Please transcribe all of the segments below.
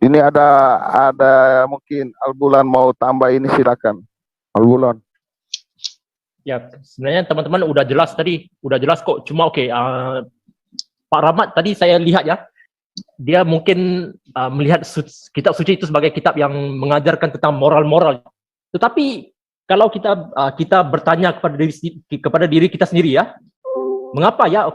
Ini ada mungkin Al-Bulan mau tambah ini, silakan. Al-Bulan. Ya, sebenarnya teman-teman udah jelas tadi, udah jelas kok. Cuma Pak Rahmat tadi saya lihat ya, dia mungkin melihat kitab suci itu sebagai kitab yang mengajarkan tentang moral-moral. Tetapi kalau kita bertanya kepada diri kita sendiri ya, mengapa ya?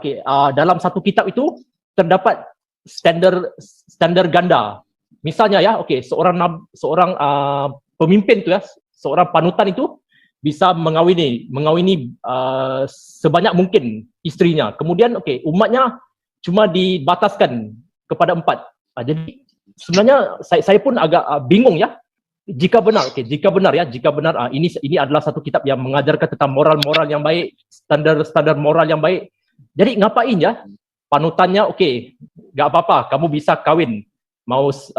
Dalam satu kitab itu terdapat standar ganda. Misalnya ya, seorang pemimpin itu ya, seorang panutan itu bisa mengawini sebanyak mungkin istrinya. Kemudian umatnya cuma dibataskan kepada 4. Jadi sebenarnya saya pun agak bingung ya. Jika benar ini adalah satu kitab yang mengajarkan tentang moral-moral yang baik, standar moral yang baik. Jadi ngapain ya panutannya? Nggak apa-apa, kamu bisa kawin mau 1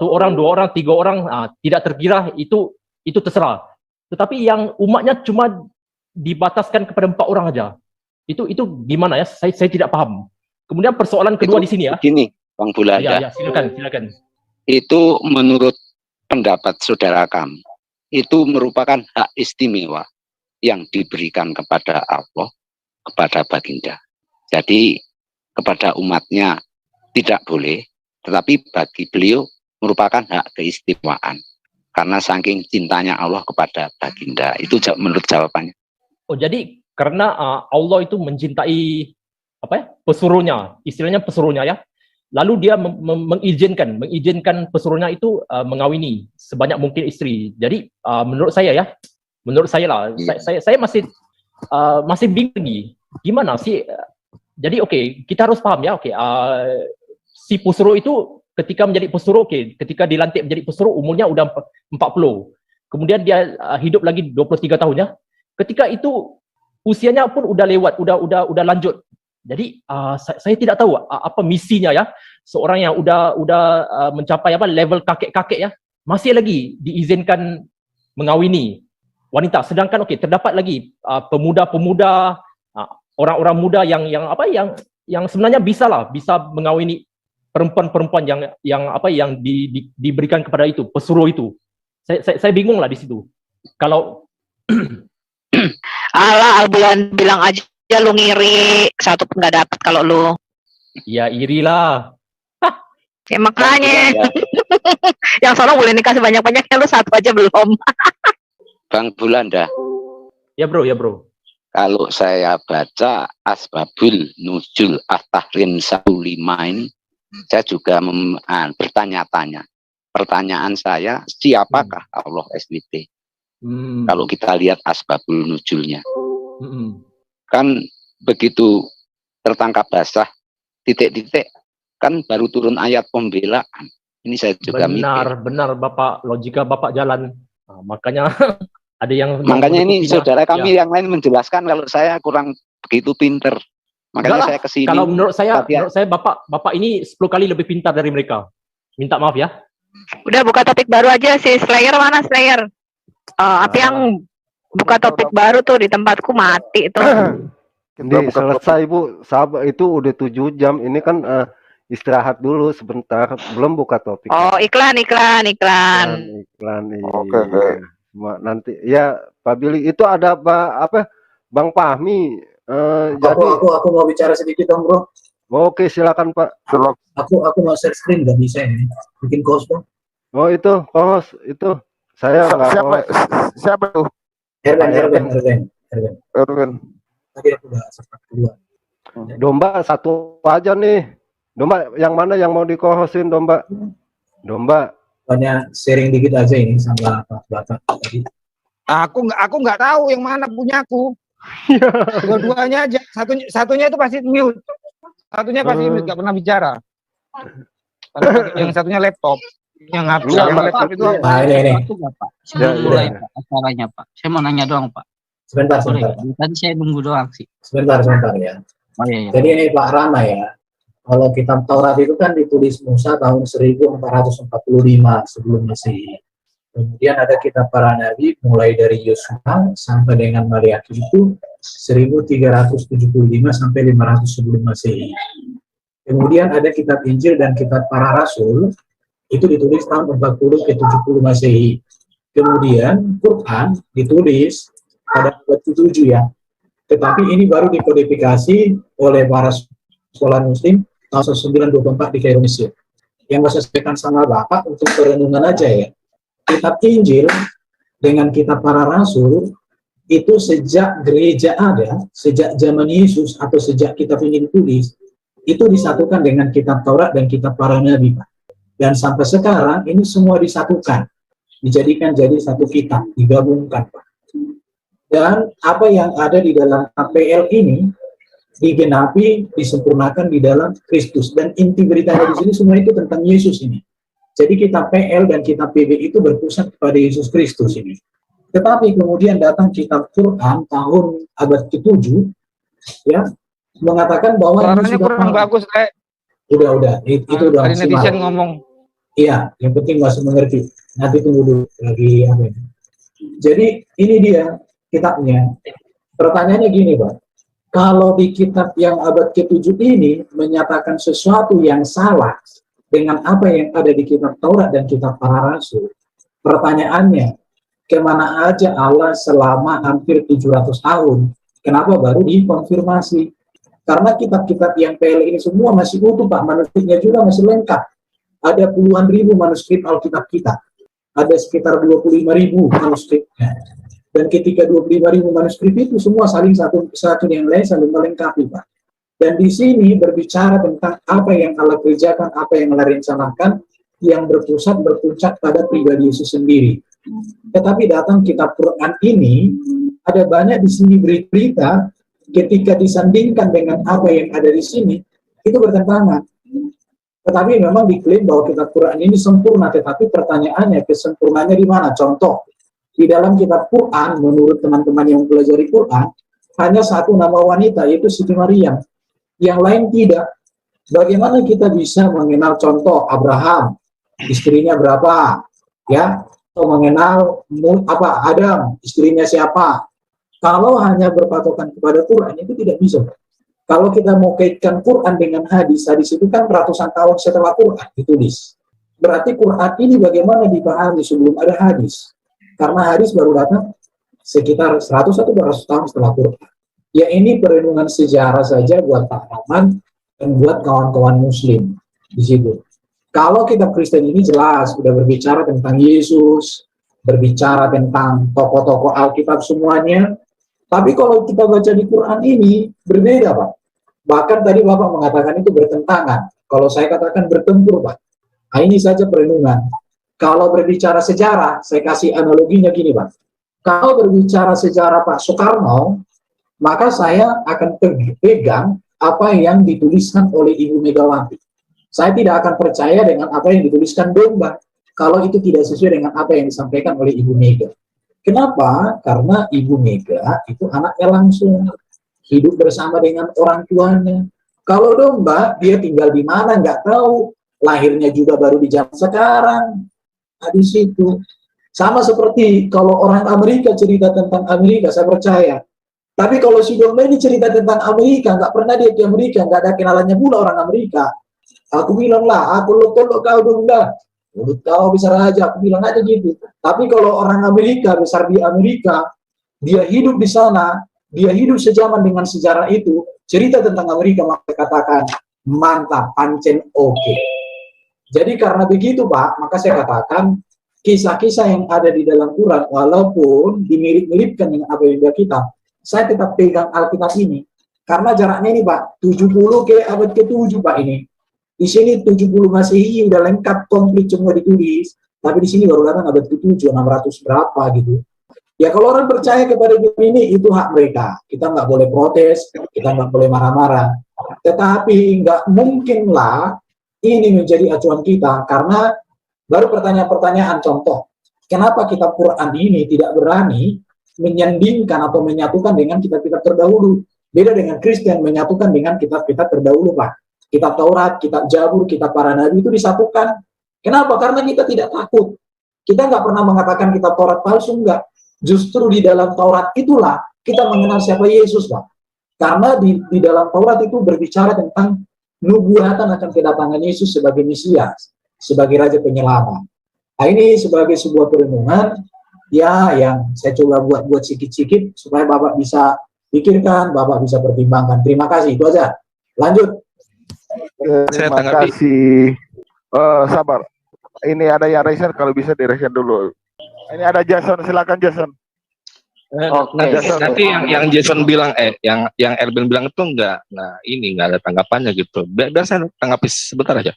orang, 2 orang, 3 orang, tidak terkira, itu terserah. Tetapi yang umatnya cuma dibataskan kepada 4 orang aja. Itu gimana ya? Saya tidak paham. Kemudian persoalan kedua di sini ya. Begini, Bang Bulanda. Ya, silakan. Itu menurut pendapat saudara kami, itu merupakan hak istimewa yang diberikan kepada Allah, kepada Baginda. Jadi kepada umatnya tidak boleh, tetapi bagi beliau merupakan hak keistimewaan. Karena saking cintanya Allah kepada Baginda. Itu menurut jawabannya. Oh, jadi karena Allah itu mencintai pesuruhnya, istilahnya pesuruhnya ya. Lalu dia mengizinkan pesuruhnya itu mengawini sebanyak mungkin istri. Jadi menurut saya lah, saya masih bingung nih. Gimana sih? Jadi kita harus paham ya. Si pesuruh itu ketika menjadi pesuruh, ketika dilantik menjadi pesuruh umurnya udah 40. Kemudian dia hidup lagi 23 tahun ya. Ketika itu usianya pun udah lewat, udah lanjut. Jadi saya tidak tahu apa misinya ya. Seorang yang udah mencapai level kakek-kakek ya, masih lagi diizinkan mengawini wanita. Sedangkan terdapat lagi pemuda-pemuda, orang-orang muda yang sebenarnya bisa mengawini perempuan-perempuan yang diberikan kepada itu pesuruh itu. Saya bingung lah di situ. Kalau Alah, Al-Bulan bilang aja lu ngiri, satu pun nggak dapat kalau lu. Ya iri lah. Ya makanya. Yang soalnya boleh nikah sebanyak-banyaknya, lu satu aja belum. Bang Bulanda. Ya bro. Kalau saya baca Asbabul Nuzul At-Tahrim 15 ini, saya juga bertanya-tanya. Pertanyaan saya, siapakah Allah SWT? Kalau kita lihat Asbabul Nuzulnya. Kan begitu tertangkap basah, titik-titik, kan baru turun ayat pembelaan. Ini saya juga benar Bapak, logika Bapak jalan. Makanya ada yang makanya ini saudara kami yang lain menjelaskan, kalau saya kurang begitu pinter. Makanya saya kesini. Kalau menurut saya Bapak ini 10 kali lebih pintar dari mereka. Minta maaf ya. Udah buka topik baru aja sih. Slayer mana Slayer? Apa yang buka topik baru tuh di tempatku mati itu. Ini selesai Bu, sahabat itu udah 7 jam. Ini kan istirahat dulu sebentar, belum buka topik. Oh, iklan. Oke. Nanti ya Pak Billy itu ada apa Bang Fahmi. Jadi aku mau bicara sedikit dong bro. Oke, silakan Pak. Aku mau share screen, nggak bisa ini. Bikin host dong. Oh itu host itu saya nggak. Siapa tuh? Erwin. Tadi aku udah sempat duluan. Domba satu aja nih. Domba yang mana yang mau dikohosin Domba? Banyak sharing dikit aja ini sama Bapak tadi. Aku nggak tahu yang mana punyaku. Dua-duanya aja. Satunya itu pasti mute. Satunya pasti mute, nggak pernah bicara. Yang satunya laptop. Yang laptop itu ini. Pak. Mulai Pak acaranya Pak. Saya mau nanya doang Pak. Sebentar. Tadi saya nunggu doang sih. Sebentar ya. Oh, iya. Jadi ini Pak Rama ya. Kalau kitab Taurat itu kan ditulis Musa tahun 1445 sebelum Masehi. Kemudian ada kitab para nabi mulai dari Yosua sampai dengan Maliaki itu 1375 sampai 500 sebelum Masehi. Kemudian ada kitab Injil dan kitab para rasul itu ditulis tahun 40 ke 70 Masehi. Kemudian Quran ditulis pada abad ke-7 ya. Tetapi ini baru dikodifikasi oleh para sekolah muslim tahun 1924 di Kairo, Mesir. Yang saya sampaikan sama Bapak untuk perenungan aja ya. Kitab Injil dengan kitab para rasul itu sejak gereja ada, sejak zaman Yesus atau sejak kitab ini ditulis, itu disatukan dengan kitab Taurat dan kitab para nabi, Pak. Dan sampai sekarang ini semua disatukan, dijadikan jadi satu kitab, digabungkan, Pak. Dan apa yang ada di dalam APL ini digenapi, disempurnakan di dalam Kristus. Dan inti beritanya di sini semua itu tentang Yesus ini. Jadi kitab PL dan kitab PB itu berpusat kepada Yesus Kristus ini. Tetapi kemudian datang kitab Quran tahun abad ke-7 ya, mengatakan bahwa suaranya kurang bagus, Udah, itu udah maksimal. Netizen ngomong. Iya, yang penting masih mengerti. Nanti tunggu dulu lagi apa ini. Jadi ini dia kitabnya. Pertanyaannya gini, Pak. Kalau di kitab yang abad ke-7 ini menyatakan sesuatu yang salah dengan apa yang ada di kitab Taurat dan kitab para rasul, pertanyaannya, kemana aja Allah selama hampir 700 tahun? Kenapa baru dikonfirmasi? Karena kitab-kitab yang PL ini semua masih utuh, Pak. Manuskripnya juga masih lengkap. Ada puluhan ribu manuskrip Alkitab kita. Ada sekitar 25.000 manuskripnya. Dan ketika 25.000 manuskrip itu semua saling satu yang lain saling melengkapi, Pak. Dan di sini berbicara tentang apa yang Allah kerjakan, apa yang Allah rencanakan, yang berpuncak pada pribadi Yesus sendiri. Tetapi datang kitab Quran ini, ada banyak di sini berita ketika disandingkan dengan apa yang ada di sini, itu bertentangan. Tetapi memang diklaim bahwa kitab Quran ini sempurna, tetapi pertanyaannya, kesempurnaannya di mana? Contoh, di dalam kitab Quran, menurut teman-teman yang mempelajari Quran, hanya satu nama wanita, yaitu Siti Maryam. Yang lain tidak. Bagaimana kita bisa mengenal contoh Abraham, istrinya berapa, ya, atau mengenal Adam, istrinya siapa? Kalau hanya berpatokan kepada Quran itu tidak bisa. Kalau kita mau kaitkan Quran dengan hadis itu kan ratusan tahun setelah Quran ditulis. Berarti Quran ini bagaimana dipahami sebelum ada hadis? Karena hadis baru datang sekitar 100 atau 200 tahun setelah Quran. Ya ini perenungan sejarah saja buat Pak Rahman dan buat kawan-kawan muslim di situ. Kalau kitab Kristen ini jelas sudah berbicara tentang Yesus, berbicara tentang tokoh-tokoh Alkitab semuanya. Tapi kalau kita baca di Quran ini berbeda, Pak. Bahkan tadi Bapak mengatakan itu bertentangan. Kalau saya katakan bertempur, Pak. Nah, ini saja perenungan. Kalau berbicara sejarah, saya kasih analoginya gini, Pak. Kalau berbicara sejarah Pak Soekarno, maka saya akan pegang apa yang dituliskan oleh Ibu Megawati. Saya tidak akan percaya dengan apa yang dituliskan Domba kalau itu tidak sesuai dengan apa yang disampaikan oleh Ibu Mega. Kenapa? Karena Ibu Mega itu anaknya langsung hidup bersama dengan orang tuanya. Kalau Domba, dia tinggal di mana nggak tahu, lahirnya juga baru di zaman sekarang. Nah, di situ sama seperti kalau orang Amerika cerita tentang Amerika, saya percaya. Tapi kalau si Domba ini cerita tentang Amerika, nggak pernah dia ke Amerika, nggak ada kenalannya pula orang Amerika. Aku bilang lah, aku lo kau Domba, kau besar aja, aku bilang aja gitu. Tapi kalau orang Amerika, besar di Amerika, dia hidup di sana, dia hidup sejaman dengan sejarah itu, cerita tentang Amerika, maka katakan, mantap, pancen oke. Jadi karena begitu Pak, maka saya katakan, kisah-kisah yang ada di dalam Quran, walaupun dimirip-miripkan dengan apa yang dia kitab, saya tetap pegang Alkitab ini. Karena jaraknya ini Pak, 70 ke abad ke-7 Pak ini. Di sini 70 Masehi udah lengkap, komplit semua ditulis. Tapi di sini baru datang abad ke-7, 600 berapa gitu. Ya kalau orang percaya kepada ini, itu hak mereka. Kita nggak boleh protes, kita nggak boleh marah-marah. Tetapi nggak mungkinlah ini menjadi acuan kita. Karena baru pertanyaan-pertanyaan contoh. Kenapa kitab Quran ini tidak berani menyandingkan atau menyatukan dengan kitab-kitab terdahulu? Beda dengan Kristen menyatukan dengan kitab-kitab terdahulu, Pak. Kitab Taurat, kitab Jabur, kitab para nabi itu disatukan. Kenapa? Karena kita tidak takut. Kita nggak pernah mengatakan kita Taurat palsu, enggak. Justru di dalam Taurat itulah kita mengenal siapa Yesus, Pak. Karena di dalam Taurat itu berbicara tentang nubuatan akan kedatangan Yesus sebagai Mesias, sebagai Raja Penyelamat. Nah, ini sebagai sebuah perenungan ya yang saya coba buat sikit-sikit supaya Bapak bisa pikirkan, Bapak bisa pertimbangkan. Terima kasih, itu aja. Lanjut. Terima kasih. Sabar. Ini ada yang raise, kalau bisa di-raise dulu. Ini ada Jason, silakan Jason. Nanti yang Jason bilang, yang Erwin bilang itu enggak, nah ini enggak ada tanggapannya gitu. Biar saya tanggapi sebentar aja.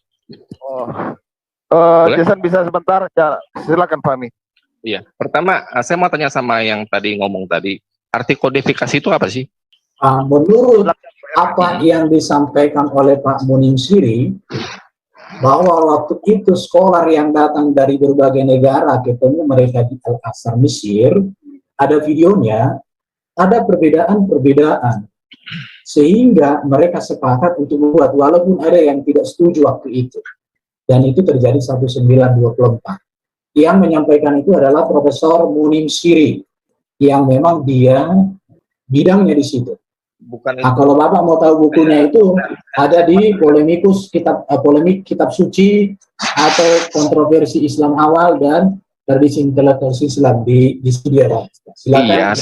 Jason bisa sebentar? Ya, silakan Fahmi. Iya. Pertama, saya mau tanya sama yang tadi ngomong tadi. Arti kodifikasi itu apa sih? Menurut apa yang disampaikan oleh Pak Munim Siri, bahwa waktu itu scholar yang datang dari berbagai negara ketemu mereka di Al-Azhar Mesir, ada videonya, ada perbedaan-perbedaan. Sehingga mereka sepakat untuk membuat, walaupun ada yang tidak setuju waktu itu. Dan itu terjadi 1924. Yang menyampaikan itu adalah Profesor Munim Siri, yang memang dia bidangnya di situ. Nah, kalau Bapak mau tahu bukunya itu ada di Polemik Kitab Suci atau Kontroversi Islam Awal dan Tradisi Intelektual Islam di studio. Silakan.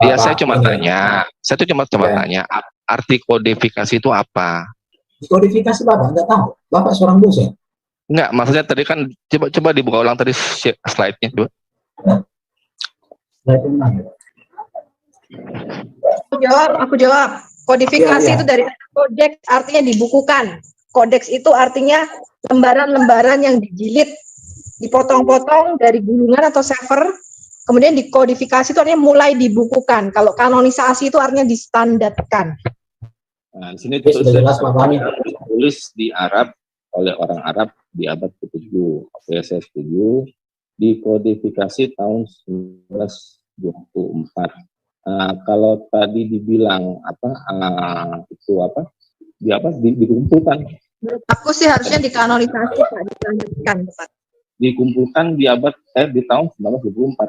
Iya, saya cuma tanya. Saya tuh cuma tanya arti kodifikasi itu apa? Kodifikasi Bapak nggak tahu. Bapak seorang dosen. Enggak, maksudnya tadi kan coba dibuka ulang tadi slide-nya coba. Slide mana? Aku jawab. Kodifikasi itu dari kodeks, artinya dibukukan. Kodeks itu artinya lembaran-lembaran yang dijilid, dipotong-potong dari gulungan atau server, kemudian dikodifikasi itu artinya mulai dibukukan. Kalau kanonisasi itu artinya distandarkan. Nah, di sini tulis di Arab oleh orang Arab di abad ke-7. Oke, saya setuju. Dikodifikasi tahun 1924. Kalau tadi dibilang dikumpulkan. Menurut aku sih harusnya dikanonisasi, Pak, dilanjutkan, Pak. Dikumpulkan di tahun 1924.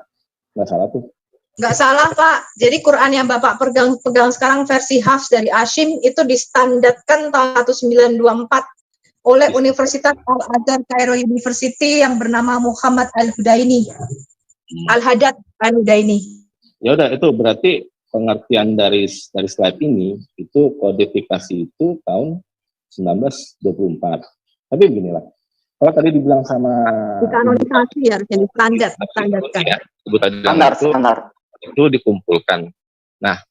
Nggak salah tuh. Nggak salah, Pak. Jadi Quran yang Bapak pegang sekarang versi Hafs dari Hashim itu distandarkan tahun 1924 oleh Universitas Al-Azhar Cairo University yang bernama Muhammad Al-Hudaini. Al-Hadad Al-Hudaini. Ya udah, itu berarti pengertian dari slide ini itu kodifikasi itu tahun 1924. Tapi beginilah, kalau tadi dibilang sama dikanonisasi harusnya distandarkan. Ya, standar itu dikumpulkan. Nah,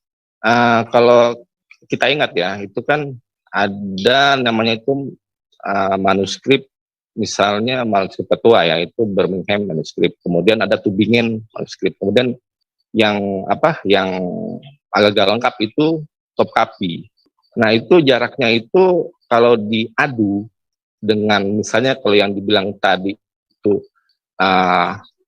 kalau kita ingat ya, itu kan ada namanya itu manuskrip, misalnya manuskrip ketua ya, itu Birmingham manuskrip. Kemudian ada Tübingen manuskrip. Kemudian yang agak lengkap itu top copy. Nah, itu jaraknya itu kalau diadu dengan misalnya kalau yang dibilang tadi itu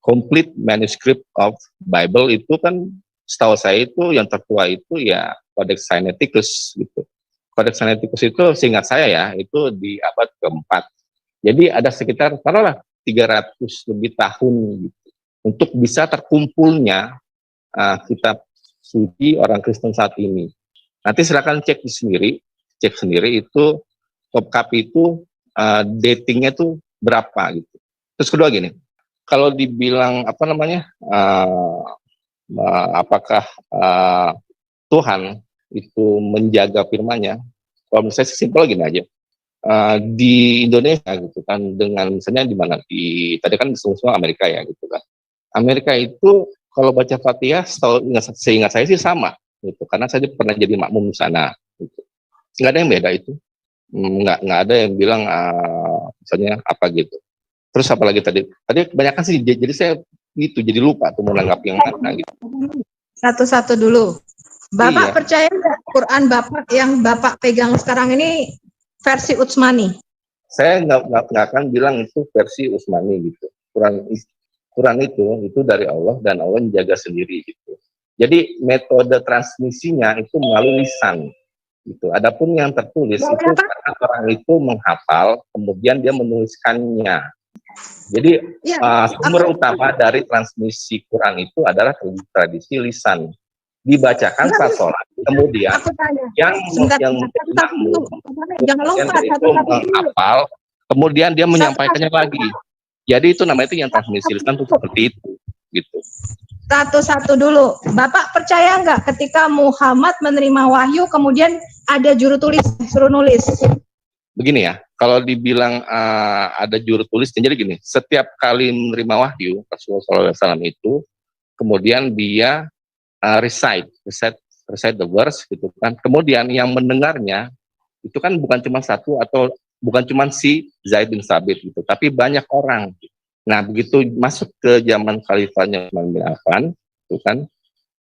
complete manuscript of Bible, itu kan setahu saya itu yang tertua itu ya Codex Sinaiticus gitu. Codex Sinaiticus itu seingat saya ya itu di abad ke-4. Jadi ada sekitar taruhlah 300 lebih tahun gitu, untuk bisa terkumpulnya kitab suci orang Kristen saat ini. Nanti silakan cek sendiri itu top copy itu datingnya tuh berapa gitu. Terus kedua gini, kalau dibilang apakah Tuhan itu menjaga firman-Nya? Kalau menurut saya simpel gini aja. Di Indonesia gitu kan, dengan misalnya di mana, tadi kan semua Amerika ya gitu kan. Amerika itu kalau baca Fatihah, seingat saya sih sama gitu, karena saya pernah jadi makmum di sana gitu. Nggak ada yang beda itu. Nggak ada yang bilang misalnya apa gitu. Terus apalagi tadi kebanyakan sih, jadi saya gitu jadi lupa tuh mau menanggapi yang mana gitu. Satu-satu dulu. Bapak percaya nggak Quran Bapak yang Bapak pegang sekarang ini versi Utsmani? Saya nggak akan bilang itu versi Utsmani gitu. Quran itu dari Allah dan Allah menjaga sendiri gitu. Jadi metode transmisinya itu melalui lisan gitu. Adapun yang tertulis itu karena orang itu menghafal, kemudian dia menuliskannya. Jadi Ya, sumber utama dari transmisi Quran itu adalah tradisi lisan. Dibacakan saat sholat, kemudian aku tanya. yang Sebentar, yang sebentar, menjadi satu-satu dulu. makmum, Jangan kemudian lompat, itu satu-satu dulu. menghafal, kemudian dia menyampaikannya Satu-satu lagi. Jadi itu namanya itu yang transmisi lisan itu seperti itu, gitu. Satu-satu dulu. Bapak percaya nggak ketika Muhammad menerima wahyu kemudian ada juru tulis suruh nulis? Begini ya, kalau dibilang ada juru tulis, jadi gini, setiap kali menerima wahyu Rasulullah SAW itu, kemudian dia recite the verse gitu kan. Kemudian yang mendengarnya itu kan bukan cuma satu atau bukan cuma si Zaid bin Sabit gitu, tapi banyak orang. Nah, begitu masuk ke zaman khalifahnya Utsman bin Affan, itu kan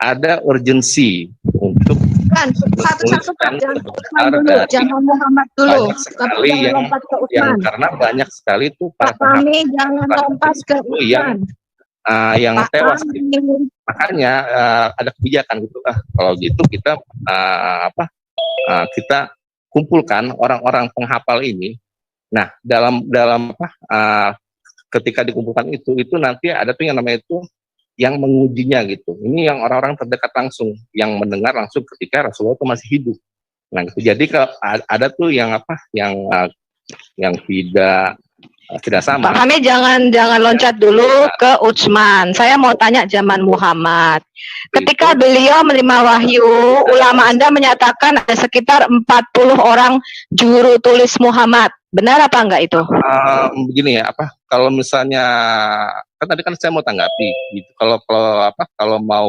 ada urgensi untuk Kan satu-satu Pak, jangan Utsman dulu, jangan Muhammad dulu. banyak sekali Jangan lompat ke yang Utsman. karena banyak sekali tuh para Pak Fahmi jangan lompat ke yang Utsman. yang Pak tewas. Fahmi. Makanya ada kebijakan gitu. Kalau gitu kita kita kumpulkan orang-orang penghafal ini. Nah, dalam ketika dikumpulkan itu nanti ada tuh yang namanya itu yang mengujinya gitu. Ini yang orang-orang terdekat langsung, yang mendengar langsung ketika Rasulullah itu masih hidup. Nah, gitu. Jadi kalau ada tuh yang yang tidak sama. Pak Fahmi jangan loncat dulu ke Utsman. Saya mau tanya zaman Muhammad. Ketika beliau menerima wahyu, ulama Anda menyatakan ada sekitar 40 orang juru tulis Muhammad. Benar apa enggak itu? Begini ya, kalau misalnya kan tadi kan saya mau tanggapi gitu. Kalau mau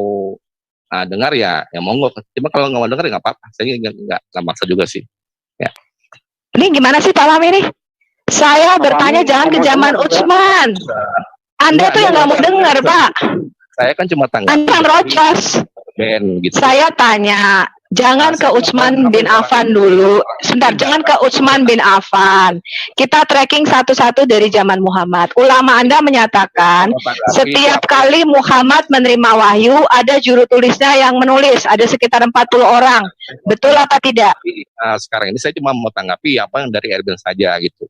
dengar ya monggo. Cuma kalau nggak mau dengar ya nggak apa-apa. Saya nggak maksa juga sih. Ya. Ini gimana sih Pak Fahmi nih? Saya bertanya jangan ke zaman Utsman. Anda tuh yang nggak mau dengar, Pak. Saya kan cuma tanggapi. Anda merocos. Gitu. Saya tanya, jangan ke Utsman bin Affan dulu. Sebentar, jangan ke Utsman bin Affan. Kita tracking satu-satu dari zaman Muhammad. Ulama Anda menyatakan setiap kali Muhammad menerima wahyu, ada juru tulisnya yang menulis. Ada sekitar 40 orang. Betul apa tidak? Sekarang ini saya cuma mau tanggapi apa yang dari Erbil saja gitu.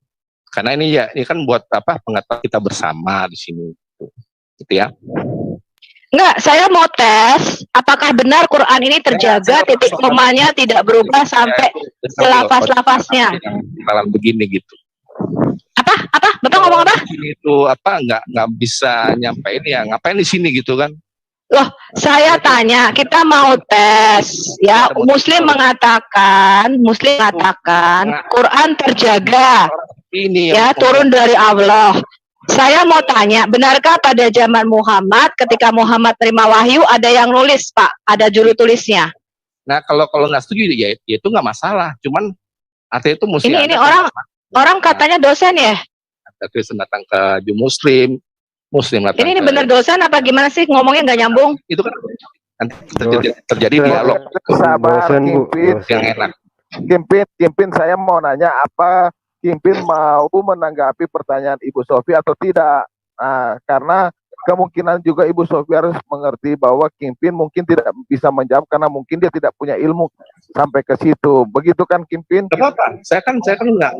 Karena ini kan buat pengetahuan kita bersama di sini, gitu ya. Enggak, saya mau tes apakah benar Quran ini terjaga, titik komanya tidak berubah sampai selafaz-lafaznya. Malam begini gitu. Apa? Bapak ngomong apa? Itu nggak bisa nyampein ya, ngapain di sini gitu kan? Loh, saya tanya, kita mau tes ya. Muslim mengatakan Quran terjaga. Ini ya, turun dari Allah. Saya mau tanya, benarkah pada zaman Muhammad ketika Muhammad terima wahyu ada yang nulis, Pak? Ada juru tulisnya? Nah, kalau nggak setuju ya itu nggak masalah. Cuman artinya itu mesti ini orang katanya dosen ya? Ada Kristen datang ke Muslim datang. Ini bener dosen apa gimana sih ngomongnya nggak nyambung? Itu kan nanti terjadi dialog. Sabar, yang enak. Kimpin, saya mau nanya apa Kimpin mau menanggapi pertanyaan Ibu Sofi atau tidak? Nah, karena kemungkinan juga Ibu Sofi harus mengerti bahwa Kimpin mungkin tidak bisa menjawab karena mungkin dia tidak punya ilmu sampai ke situ. Begitu kan Kimpin? Kenapa? Saya kan nggak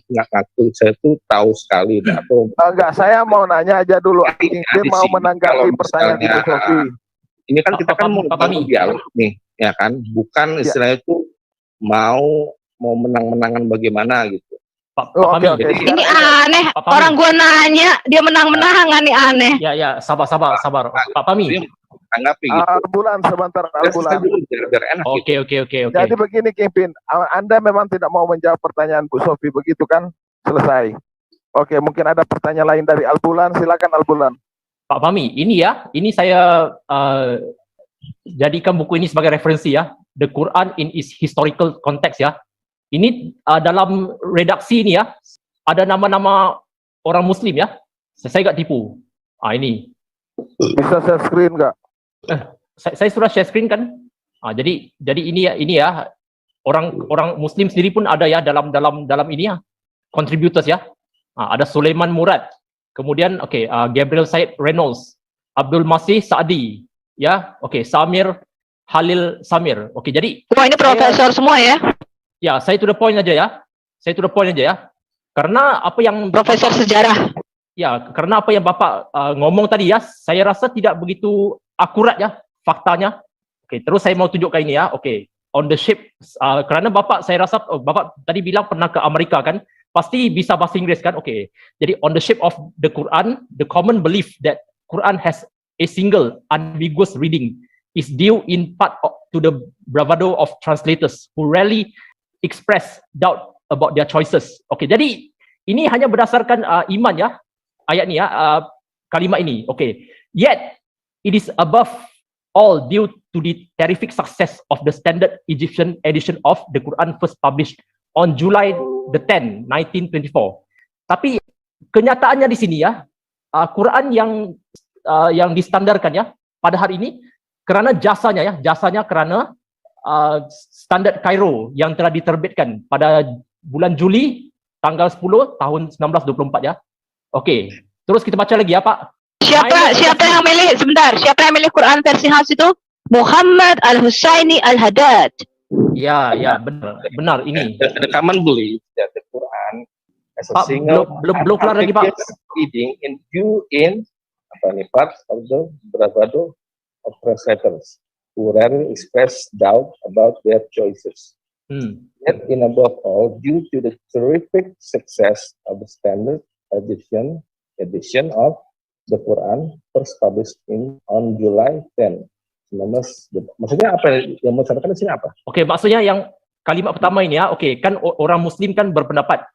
ngaku. Saya tuh tahu sekali. Enggak, saya mau nanya aja dulu. Kimpin mau menanggapi pertanyaan Ibu Sofi. Ini kan kita kan mau dialog nih, ya kan? Bukan istilahnya itu mau menang-menangan bagaimana gitu. Oke. Ini aneh. Orang gua nanya, dia menang-menangan nih aneh. Ya, sabar. Pak Fahmi. Tanggapi gitu. Al-Bulan sebentar, Al-Bulan. Oke. Jadi begini Kimpin, Anda memang tidak mau menjawab pertanyaan Bu Sofi, begitu kan? Selesai. Oke, mungkin ada pertanyaan lain dari Al-Bulan, silakan Al-Bulan. Pak Fahmi, ini saya jadikan buku ini sebagai referensi ya. The Quran in its historical context ya. Ini dalam redaksi ini ya, ada nama-nama orang Muslim ya. Saya nggak tipu. Ini. Bisa share screen nggak? Saya sudah share screen kan. Jadi ini ya orang Muslim sendiri pun ada ya dalam ini ya, contributors ya. Ada Sulaiman Murad, kemudian Gabriel Said Reynolds, Abdul Masih Saadi, ya, Samir Halil Samir. Jadi. Wah, ini profesor semua ya? Ya, saya to the point aja ya. Karena apa yang profesor sejarah. Ya, karena apa yang Bapak ngomong tadi ya, saya rasa tidak begitu akurat ya faktanya. Oke, terus saya mau tunjukkan ini ya. Oke, on the ship, kerana Bapak, saya rasa Bapak tadi bilang pernah ke Amerika kan, pasti bisa bahasa Inggris kan. Oke, jadi on the ship of the Quran, the common belief that Quran has a single unambiguous reading is due in part to the bravado of translators who rarely express doubt about their choices. Oke, jadi ini hanya berdasarkan iman ya, ayat ni ya, kalimat ini. Okay. Yet it is above all due to the terrific success of the standard Egyptian edition of the Quran first published on July the 10, 1924. Tapi kenyataannya di sini ya, Quran yang distandarkan ya pada hari ini kerana jasanya kerana standard Cairo yang telah diterbitkan pada bulan Juli tanggal 10 tahun 1924 ya. Okey, terus kita baca lagi ya Pak. Siapa yang milih, sebentar, siapa yang milih Quran versi khas itu? Muhammad Al-Husaini Al-Haddad. Ya, benar ini. The common belief that the Quran as a Pak, single belum keluar lagi Pak. reading in part of the bravado of translators who rarely express doubt about their choices. Yet in above all, due to the terrific success of the standard edition of the Quran first published on July 10. Maksudnya apa yang mau sampaikan di sini apa? Okey, maksudnya yang kalimat pertama ini ya, okey, kan orang Muslim kan berpendapat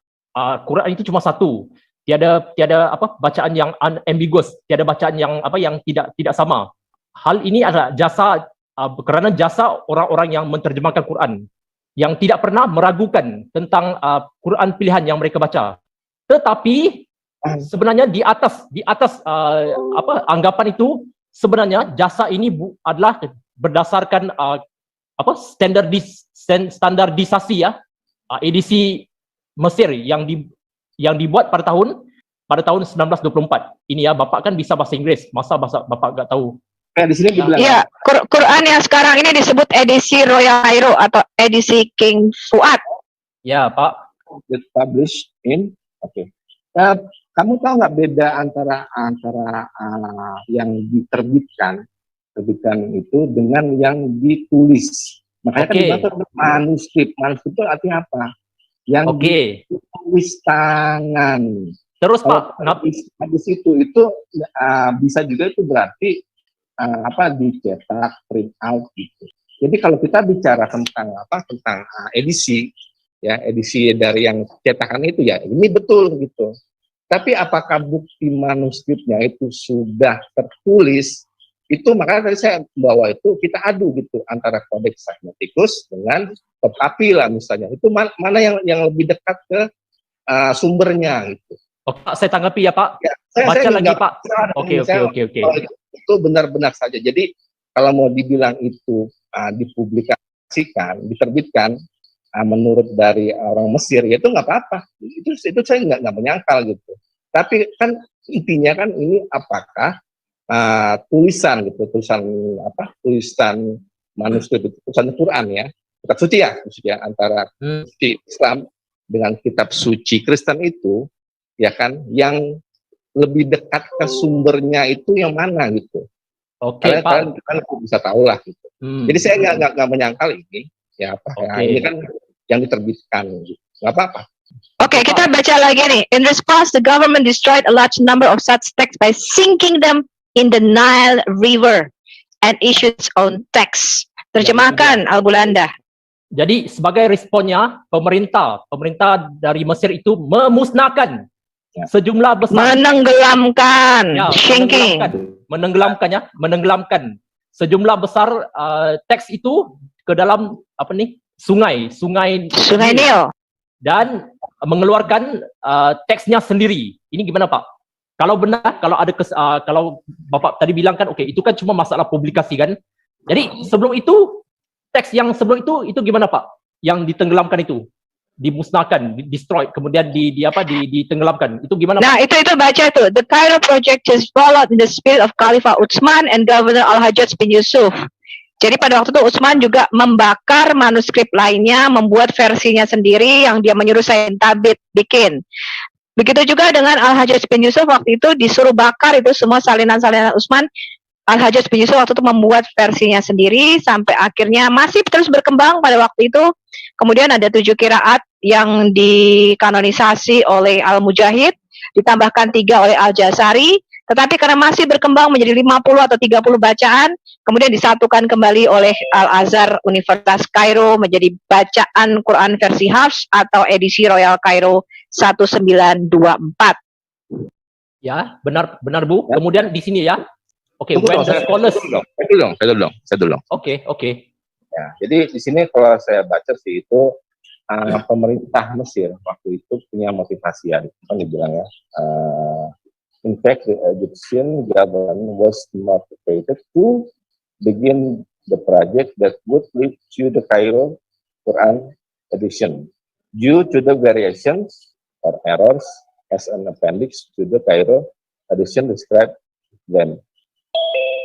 Quran itu cuma satu. Tiada apa bacaan yang unambiguous, tiada bacaan yang yang tidak sama. Hal ini adalah kerana jasa orang-orang yang menterjemahkan Quran yang tidak pernah meragukan tentang Quran pilihan yang mereka baca. Tetapi sebenarnya di atas anggapan itu sebenarnya jasa ini adalah berdasarkan standardisasi ya, edisi Mesir yang dibuat pada tahun 1924. Ini ya, Bapak kan bisa bahasa Inggris, masa Bapak enggak tahu? Di sini dibilang. Iya, Quran yang sekarang ini disebut edisi Royal Cairo atau edisi King Fuad. Ya, Pak. Published in, kamu tahu nggak beda antara yang diterbitkan itu dengan yang ditulis? Makanya kan dimaksud manuskrip. Manuskrip itu artinya apa? Yang ditulis tangan. Terus Pak, habis itu bisa juga itu berarti dicetak, print out gitu. Jadi kalau kita bicara tentang edisi dari yang cetakan itu ya ini betul gitu. Tapi apakah bukti manuskripnya itu sudah tertulis? Itu makanya tadi saya bawa itu kita adu gitu antara Codex Sinaiticus dengan Topapi lah misalnya. Itu mana yang lebih dekat ke sumbernya gitu. Oke, Pak, saya tanggapi ya Pak. Ya, baca lagi Pak. Oke. Itu benar-benar saja. Jadi kalau mau dibilang itu dipublikasikan, diterbitkan menurut dari orang Mesir, ya itu nggak apa-apa. Itu saya nggak menyangkal gitu. Tapi kan intinya kan ini apakah tulisan manuskrip, tulisan Quran ya, kitab suci ya antara suci Islam dengan kitab suci Kristen itu ya kan yang lebih dekat ke sumbernya itu yang mana gitu. Oke, Pak. Kalian bisa tahu lah gitu. Jadi saya nggak menyangkal ini ya ini kan yang diterbitkan gitu. Nggak apa-apa. Oke, kita baca lagi nih. In response, the government destroyed a large number of such texts by sinking them in the Nile River and issued its own text. Terjemahkan Al-Bulanda. Jadi sebagai responnya pemerintah dari Mesir itu memusnahkan sejumlah besar, menenggelamkan sejumlah besar teks itu ke dalam sungai Nil dan mengeluarkan teksnya sendiri. Ini gimana Pak? Kalau benar, kalau Bapak tadi bilang kan itu kan cuma masalah publikasi kan. Jadi sebelum itu teks yang sebelum itu gimana Pak? Yang ditenggelamkan itu, dimusnahkan, destroy, kemudian ditenggelamkan. Itu gimana? Nah, Pak? itu baca tuh. The Cairo project is followed in the spirit of Khalifah Utsman and Governor Al-Hajjaj bin Yusuf. Jadi pada waktu itu Utsman juga membakar manuskrip lainnya, membuat versinya sendiri yang dia menyuruh Sayyid Tabit bikin. Begitu juga dengan Al-Hajjaj bin Yusuf waktu itu disuruh bakar itu semua salinan-salinan Utsman. Al-Hajjaj bin Yusuf waktu itu membuat versinya sendiri sampai akhirnya masih terus berkembang pada waktu itu. Kemudian ada 7 qiraat yang dikanonisasi oleh Al-Mujahid, ditambahkan 3 oleh Al-Jazari, tetapi karena masih berkembang menjadi 50 atau 30 bacaan, kemudian disatukan kembali oleh Al-Azhar Universitas Kairo menjadi bacaan Quran versi Hafs atau edisi Royal Kairo 1924. Ya, benar Bu. Ya. Kemudian di sini ya. Oke, Tunggu when dong, the scholars. Saya dulu. Oke. Ya, jadi di sini kalau saya baca sih itu pemerintah Mesir waktu itu punya motivasi ya, kan dibilang ya. In fact, the Egyptian government was motivated to begin the project that would lead to the Cairo Quran edition due to the variations or errors as an appendix to the Cairo edition described them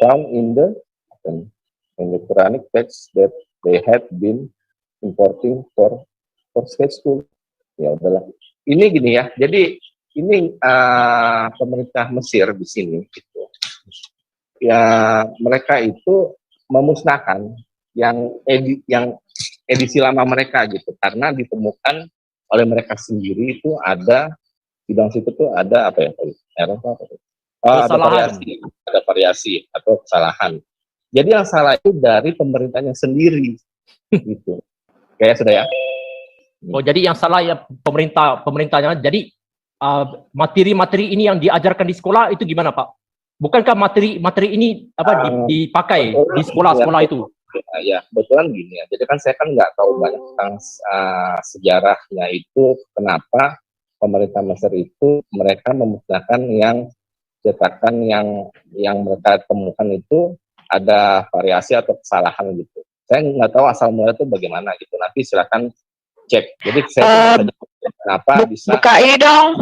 found in the Quranic text that they had been importing for state school. Ya udahlah. Ini gini ya. Jadi ini pemerintah Mesir di sini gitu. Ya mereka itu memusnahkan yang edisi lama mereka gitu karena ditemukan oleh mereka sendiri itu ada di dalam situ tuh ada apa ya? Error apa? Ada variasi atau kesalahan. Jadi yang salah itu dari pemerintahnya sendiri, gitu. Kayak sudah ya. Oh, jadi yang salah ya pemerintahnya. Jadi materi-materi ini yang diajarkan di sekolah itu gimana, Pak? Bukankah materi ini dipakai di sekolah-sekolah itu? Ya, kebetulan gini ya. Jadi kan saya kan nggak tahu banyak tentang sejarahnya itu kenapa pemerintah Mesir itu mereka memusnahkan yang cetakan yang mereka temukan itu ada variasi atau kesalahan gitu. Saya nggak tahu asal mula itu bagaimana gitu. Nanti silakan cek. Jadi saya kenapa bisa buka ini dong.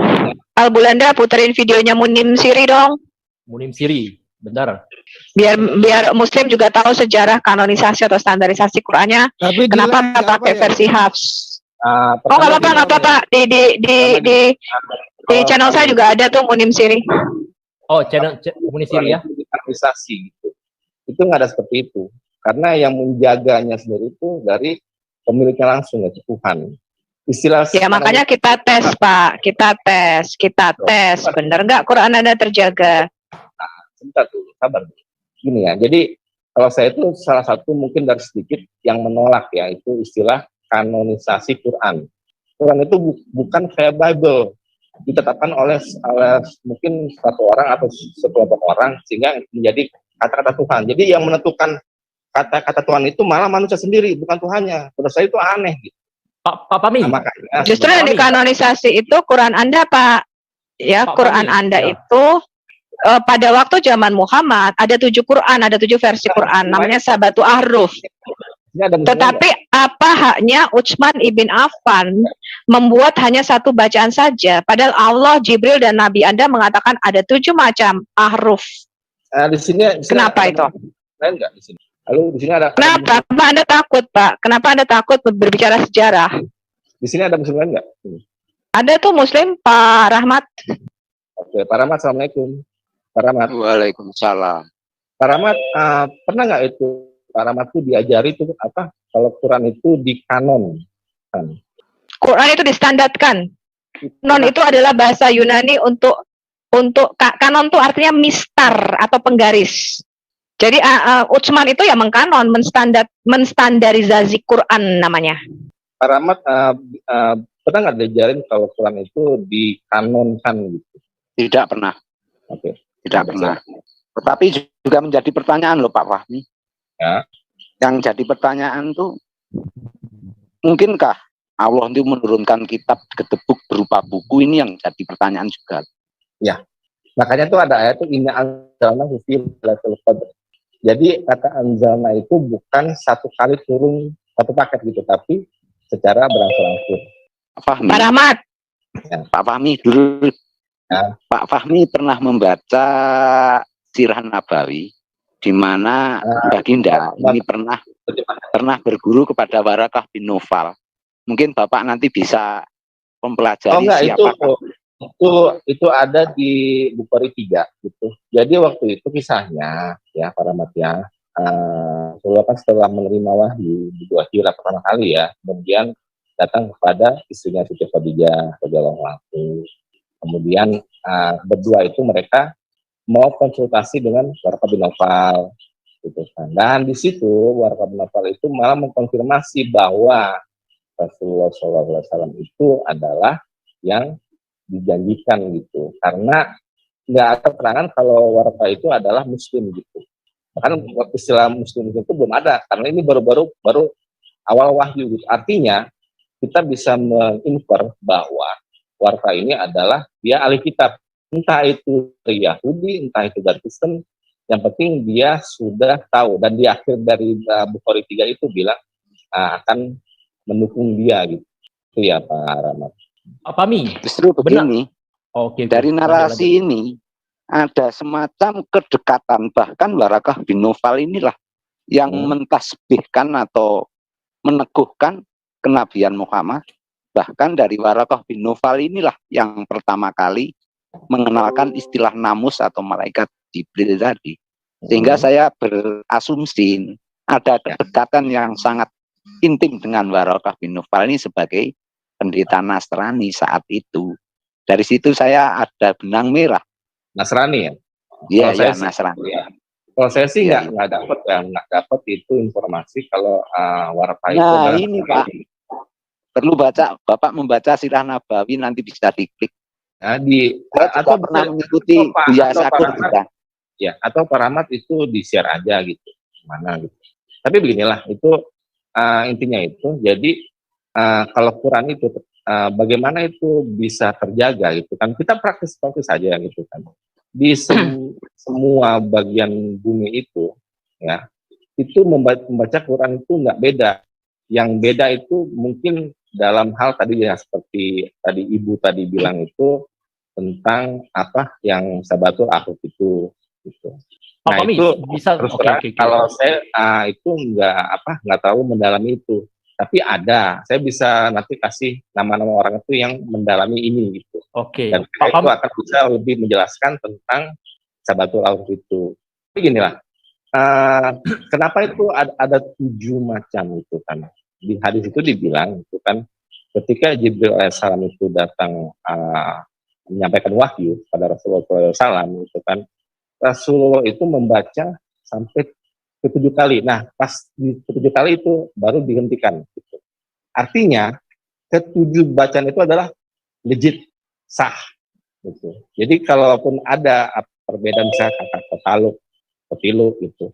Al-Bulanda puterin videonya Munim Siri dong. Munim Siri, benar. Biar Muslim juga tahu sejarah kanonisasi atau standarisasi Qur'annya. Tapi kenapa nggak pakai versi Hafs? Nggak apa-apa. Di channel saya juga ada tuh Munim Siri. Oh, channel Munim Siri ya? Kanonisasi gitu. Itu nggak ada seperti itu. Karena yang menjaganya sendiri itu dari pemiliknya langsung, ya Tuhan. Istilah ya makanya kita tes, Pak. Kita tes. Benar nggak Quran Anda terjaga? Nah, sebentar dulu, sabar dulu. Gini ya, jadi kalau saya itu salah satu mungkin dari sedikit yang menolak ya, itu istilah kanonisasi Quran. Quran itu bukan kayak Bible. Ditetapkan oleh mungkin satu orang atau sekelompok orang sehingga menjadi kata-kata Tuhan. Jadi yang menentukan kata-kata Tuhan itu malah manusia sendiri, bukan Tuhannya. Menurut saya itu aneh gitu. Pak Pami. Nah, makanya, justru yang dikanonisasi itu Quran Anda, Pak. Ya, Quran Anda itu pada waktu zaman Muhammad ada 7 Quran, ada 7 versi Quran, namanya Sabatu Ahruf. Tetapi apa haknya Utsman ibn Affan membuat hanya 1 bacaan saja, padahal Allah, Jibril dan Nabi Anda mengatakan ada 7 macam ahruf. Di sini kenapa itu? Lain nggak di sini? Lalu di sini ada. Kenapa Anda takut, Pak? Kenapa Anda takut berbicara sejarah? Di sini ada Muslim lain nggak? Ada tuh Muslim, Pak Rahmat. Oke, Pak Rahmat, assalamualaikum. Pak Rahmat. Waalaikumsalam. Pak Rahmat, pernah nggak itu Pak Rahmat tuh diajari tuh apa? Kalau Quran itu dikanon. Quran itu distandarkan. Non itu adalah bahasa Yunani untuk kanon tuh artinya mistar atau penggaris. Jadi Utsman itu ya mengkanon, menstandarisasi Quran namanya. Pak Rahmat pernah nggak diajarin kalau Quran itu dikanonkan gitu? Tidak pernah. Oke. Tidak pernah. Tetapi juga menjadi pertanyaan loh Pak Fahmi. Ya. Yang jadi pertanyaan tuh, mungkinkah Allah itu menurunkan kitab gedebuk berupa buku, ini yang jadi pertanyaan juga. Ya, makanya tuh ada ayat tuh inna anzalna fi lailatul qadr. Jadi kata anzalna itu bukan satu kali turun satu paket gitu, tapi secara berangsur-angsur. Pak Rahmat. Ya. Pak Fahmi dulu. Ya. Pak Fahmi pernah membaca Sirah Nabawi, di mana Baginda ini pernah berguru kepada Warakah bin Naufal. Mungkin Bapak nanti bisa mempelajari siapa. Itu ada di Bukhari 3 gitu. Jadi waktu itu kisahnya ya para matya, Rasulullah kan setelah menerima wahyu di dua hijrah pertama kali ya, kemudian datang kepada istrinya Siti Khadijah radhiyallahu anha. Kemudian berdua itu mereka mau konsultasi dengan Warqa bin Nawfal gitu kan. Dan di situ Warqa bin Nawfal itu malah mengkonfirmasi bahwa Rasulullah SAW itu adalah yang dijanjikan gitu, karena nggak ada keterangan kalau Warqa itu adalah muslim gitu. Bahkan istilah muslim itu belum ada, karena ini baru awal wahyu gitu. Artinya kita bisa menginfer bahwa Warqa ini adalah dia ahli kitab, entah itu dari Yahudi, entah itu dari Kristen, yang penting dia sudah tahu. Dan di akhir dari Bukhari 3 itu bilang akan mendukung dia gitu. Itu ya Pak Rahmat. Apa Mi? Justru begini, dari narasi lanjut. ini ada semacam kedekatan, bahkan Waraqah bin Nawfal inilah yang mentasbihkan atau meneguhkan kenabian Muhammad. Bahkan dari Waraqah bin Nawfal inilah yang pertama kali mengenalkan istilah namus atau malaikat Jibril tadi. Sehingga saya berasumsi ada kedekatan yang sangat intim dengan Waraqah bin Nawfal ini sebagai pendeta Nasrani saat itu. Dari situ saya ada benang merah. Nasrani ya? Iya, ya, Nasrani. Nasrani. Ya. Kalau saya sih nggak dapat itu informasi kalau Warqa itu. Nah ini Pak, perlu Bapak membaca Sirah Nabawi, nanti bisa diklik. Nah, atau pernah mengikuti Buya Sakur juga. Ya, atau Pak Rahmat itu di-share aja gitu, mana gitu. Tapi beginilah, itu intinya itu. Jadi kalau Quran itu bagaimana itu bisa terjaga gitu kan? Kita praktis saja gitu kan. Di semua bagian bumi itu, ya, itu membaca Quran itu nggak beda. Yang beda itu mungkin dalam hal tadi ya seperti tadi Ibu tadi bilang itu tentang apa yang Sabatul Ahruf itu gitu. Nah itu bisa terus terang kalau saya itu nggak tahu mendalami itu, tapi ada, saya bisa nanti kasih nama-nama orang itu yang mendalami ini gitu. Dan itu akan bisa lebih menjelaskan tentang Sabatul Ahruf itu. Tapi ginilah, kenapa itu ada 7 macam itu kan? Di hadis itu dibilang itu kan ketika Jibril alaihissalam itu datang menyampaikan wahyu pada Rasulullah SAW itu kan, Rasulullah itu membaca sampai ke-7 kali. Nah, pas di 7 kali itu baru dihentikan. Gitu. Artinya, ke-7 bacaan itu adalah legit, sah. Gitu. Jadi, kalaupun ada perbedaan misalnya kata kotaluk, kotilu, gitu.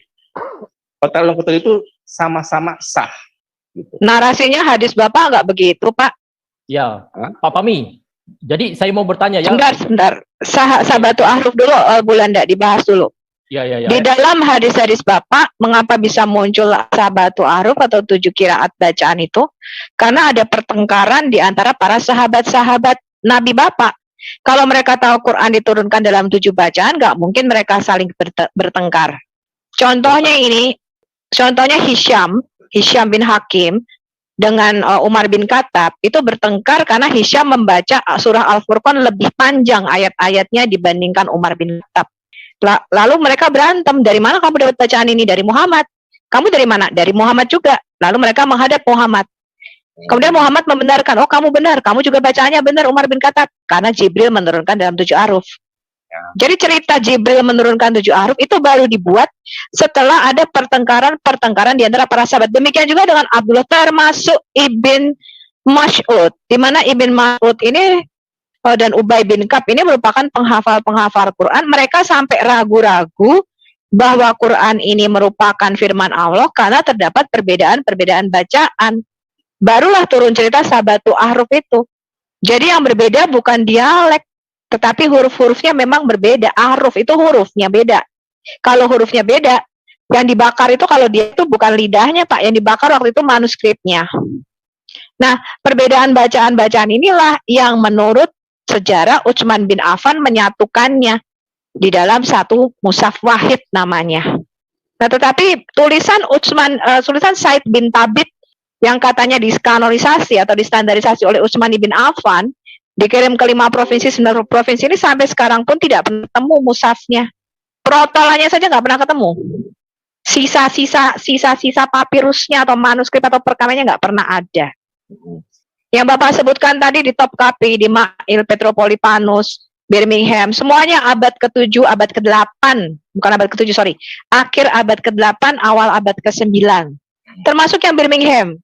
Kotaluk, kotilu itu sama-sama sah. Gitu. Narasinya hadis Bapak nggak begitu, Pak? Ya, Pak Pami. Jadi saya mau bertanya ya. Sebentar. Sabatul Ahruf dulu, Bulanda dibahas dulu. Ya. Di dalam hadis-hadis Bapak, mengapa bisa muncul Sabatul Ahruf atau 7 qiraat bacaan itu? Karena ada pertengkaran di antara para sahabat-sahabat Nabi Bapak. Kalau mereka tahu Quran diturunkan dalam 7 bacaan, nggak mungkin mereka saling bertengkar. Contohnya Hisham bin Hakim dengan Umar bin Khattab itu bertengkar karena Hisham membaca surah Al-Furqan lebih panjang ayat-ayatnya dibandingkan Umar bin Khattab. Lalu mereka berantem, dari mana kamu dapat bacaan ini? Dari Muhammad. Kamu dari mana? Dari Muhammad juga. Lalu mereka menghadap Muhammad. Kemudian Muhammad membenarkan, oh kamu benar, kamu juga bacaannya benar Umar bin Khattab, karena Jibril menurunkan dalam 7 ahruf. Jadi cerita Jibril menurunkan 7 ahruf itu baru dibuat setelah ada pertengkaran di antara para sahabat. Demikian juga dengan Abdullah, termasuk Ibn Mas'ud, di mana Ibn Mas'ud ini dan Ubay bin Ka'ab ini merupakan penghafal Quran. Mereka sampai ragu-ragu bahwa Quran ini merupakan firman Allah karena terdapat perbedaan bacaan. Barulah turun cerita Sabatul Ahruf itu. Jadi yang berbeda bukan dialek, tetapi huruf-hurufnya memang berbeda. Ahruf itu hurufnya beda. Kalau hurufnya beda, yang dibakar itu kalau dia itu bukan lidahnya, Pak. Yang dibakar waktu itu manuskripnya. Nah, perbedaan bacaan-bacaan inilah yang menurut sejarah Utsman bin Affan menyatukannya di dalam satu mushaf wahid namanya. Nah, tetapi tulisan Said bin Thabit yang katanya diskanonisasi atau distandarisasi oleh Utsman bin Affan Dikirim ke 5 provinsi, 9 provinsi ini sampai sekarang pun tidak pernah ketemu mushafnya. Protolannya saja nggak pernah ketemu. Sisa-sisa papirusnya atau manuskrip atau perkamannya nggak pernah ada. Yang Bapak sebutkan tadi di Topkapi, di Ma'il, Petropolitanus, Birmingham, semuanya abad ke-7, abad ke-8, bukan abad ke-7, sorry, akhir abad ke-8, awal abad ke-9. Termasuk yang Birmingham.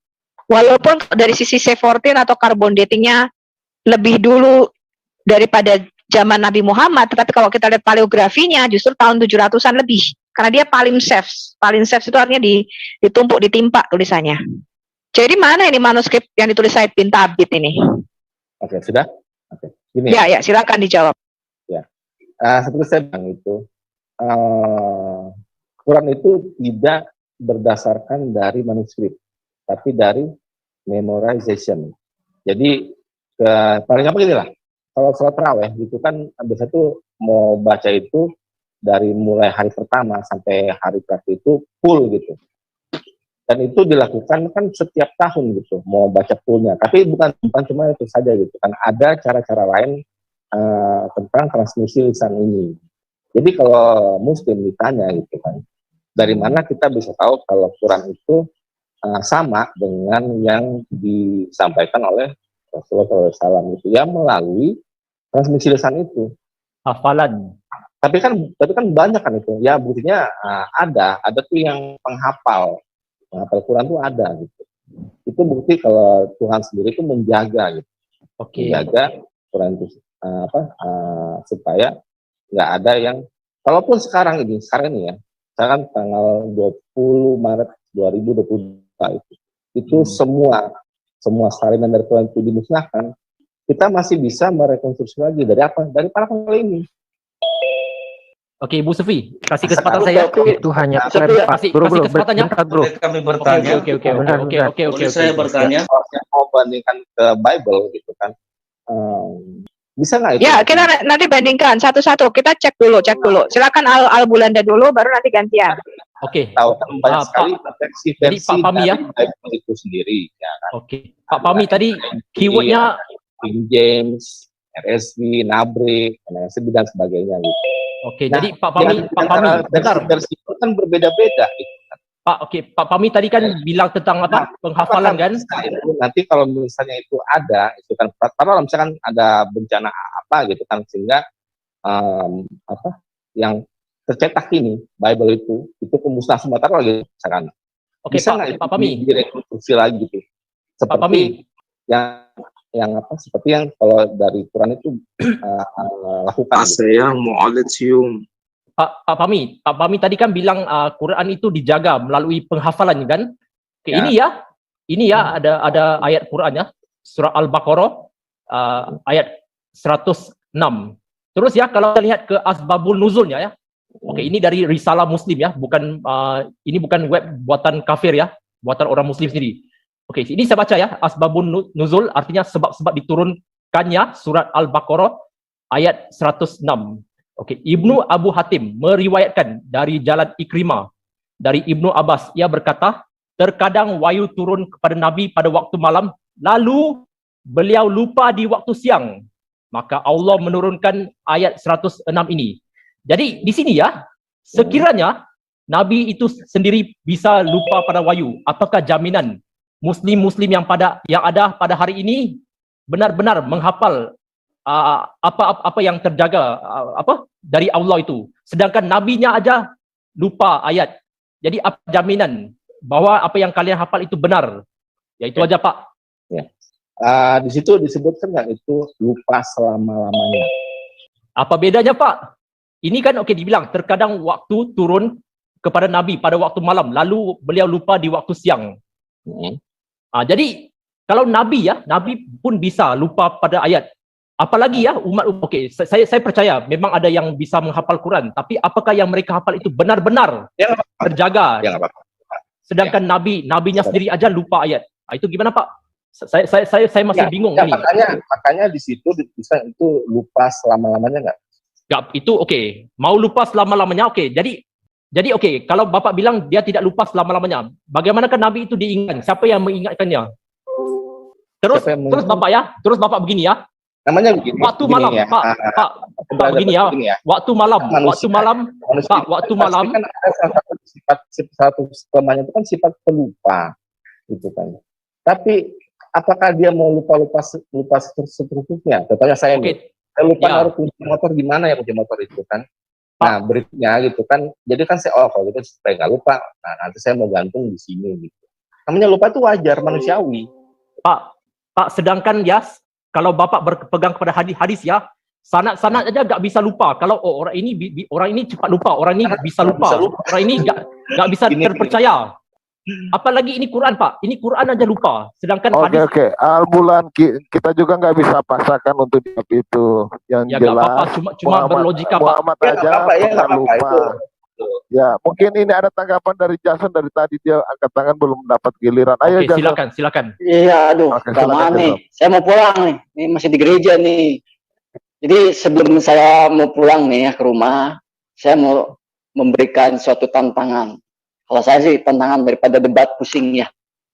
Walaupun dari sisi C14 atau carbon datingnya lebih dulu daripada zaman Nabi Muhammad, tetapi kalau kita lihat paleografinya justru tahun 700-an lebih. Karena dia palimpsest. Palimpsest itu artinya ditumpuk, ditimpa tulisannya. Jadi mana ini manuskrip yang ditulis Said bin Thabit ini? Oke, sudah? Oke. Gini. Ya, silakan dijawab. Ya. Seperti saya bilang itu, Quran itu tidak berdasarkan dari manuskrip, tapi dari memorization. Jadi paling apa gini lah, kalau sholat tarawih itu kan biasa tuh mau baca itu dari mulai hari pertama sampai hari terakhir itu full gitu. Dan itu dilakukan kan setiap tahun gitu, mau baca fullnya. Tapi bukan cuma itu saja gitu kan, ada cara-cara lain tentang transmisi lisan ini. Jadi kalau Muslim ditanya gitu kan, dari mana kita bisa tahu kalau Quran itu sama dengan yang disampaikan oleh Rasulullah SAW itu ya melalui transmisi lisan itu. Hafalan. Tapi kan banyak kan itu. Ya buktinya ada tuh yang penghafal Quran tuh ada gitu. Itu bukti kalau Tuhan sendiri itu menjaga gitu. Menjaga Quran itu supaya nggak ada yang, kalaupun sekarang ini ya, sekarang tanggal 20 Maret 2022 itu semua salinan dari Quran itu dimusnahkan, kita masih bisa merekonstruksi lagi dari apa? Dari para pengelola ini. Oke, Ibu Sufi, kasih kesempatan saya. Itu hanya kasih kesempatannya. bro. Kami bertanya. Oke. Boleh saya bertanya? Yang mau bandingkan ke Bible gitu kan, bisa nggak itu? Ya, kita nanti bandingkan satu-satu. Kita cek dulu. Silakan Al Bulanda dulu, baru nanti gantian. Oke. Tahu kan banyak sekali versi Pak Pami ya. Bible itu sendiri. Ya kan? Oke, Pak Pami tadi keywordnya King James, RSV, Nabre, NSB dan sebagainya gitu. Oke, jadi Pak Pami, bentar. Versi itu kan berbeda-beda gitu. Pak Pami tadi kan bilang tentang apa? Penghafalan kan? Nanti kalau misalnya itu ada, itu kan kalau misalkan ada bencana apa gitu kan, sehingga yang tercetak ini Bible itu pemusnah sementara lagi misalkan. Oke, bisa nggak Pak Pami direkonstruksi lagi gitu? Seperti Pak Pami seperti yang kalau dari Quran itu lakukan. Saya mau cium. Pak Pami tadi kan bilang Quran itu dijaga melalui penghafalan kan? Oke, Ya. ini ya ada ayat Quran ya, surah Al-Baqarah ayat 106. Terus ya kalau kita lihat ke asbabul nuzulnya ya. Oke, ini dari Risalah Muslim ya, ini bukan web buatan kafir ya, buatan orang Muslim sendiri. Oke, ini saya baca ya, asbabun nuzul artinya sebab-sebab diturunkannya surat Al-Baqarah ayat 106. Oke, Ibnu Abu Hatim meriwayatkan dari jalan Ikrimah dari Ibnu Abbas, ia berkata, terkadang wahyu turun kepada Nabi pada waktu malam, lalu beliau lupa di waktu siang. Maka Allah menurunkan ayat 106 ini. Jadi di sini ya, sekiranya Nabi itu sendiri bisa lupa pada wahyu, apakah jaminan Muslim yang ada pada hari ini benar-benar menghafal apa yang terjaga dari Allah itu, sedangkan nabinya aja lupa ayat. Jadi apa jaminan bahwa apa yang kalian hafal itu benar? Ya itu aja Pak. Ya. Di situ disebutkan nggak itu lupa selama-lamanya? Apa bedanya Pak? Ini kan dibilang terkadang waktu turun kepada Nabi pada waktu malam, lalu beliau lupa di waktu siang. Jadi kalau Nabi pun bisa lupa pada ayat. Apalagi ya umat, saya percaya memang ada yang bisa menghafal Quran, tapi apakah yang mereka hafal itu benar-benar terjaga? Sedangkan nabinya sendiri aja lupa ayat. Itu gimana Pak? Saya masih bingung ini. Makanya di situ bisa itu lupa selama-lamanya nggak? Ya, itu mau lupa selama-lamanya Jadi kalau Bapak bilang dia tidak lupa selama-lamanya, bagaimanakah Nabi itu diingat? Siapa yang mengingatkannya? Terus Bapak begini ya. Namanya begini. Waktu begini malam, ya. Pak. Pak, begini ya. Waktu malam, Manusia, waktu malam, manusia Pak, waktu pasti malam. kan ada satu kelemahannya itu kan sifat pelupa, gitu kan. Tapi apakah dia mau lupa seterusnya? Contohnya saya nih, saya lupa naruh kunci motor di mana ya, kunci motor itu kan. Nah, berikutnya gitu kan. Jadi kan saya kalau gitu supaya nggak lupa. Nah, nanti saya mau gantung di sini gitu. Namanya lupa itu wajar, manusiawi. Pak, sedangkan ya, kalau Bapak berpegang kepada hadis ya, sanad aja nggak bisa lupa. Kalau orang ini cepat lupa, orang ini bisa lupa, orang ini nggak bisa terpercaya. Apalagi ini Quran, Pak. Ini Quran aja lupa. Sedangkan hadis. Oke. Al-Bulan kita juga nggak bisa paksakan untuk jawab itu. Yang ya, jelas. Apa-apa, cuma berlogika, Pak. Muhammad aja pernah lupa. Ya, mungkin ini ada tanggapan dari Jason dari tadi, dia angkat tangan belum dapat giliran. Ayo, Oke, silakan. Iya, aduh, kelamaan nih. Saya mau pulang nih. Ini masih di gereja nih. Jadi sebelum saya mau pulang nih ya ke rumah, saya mau memberikan suatu tantangan. Kalau saya sih tantangan daripada debat pusing ya.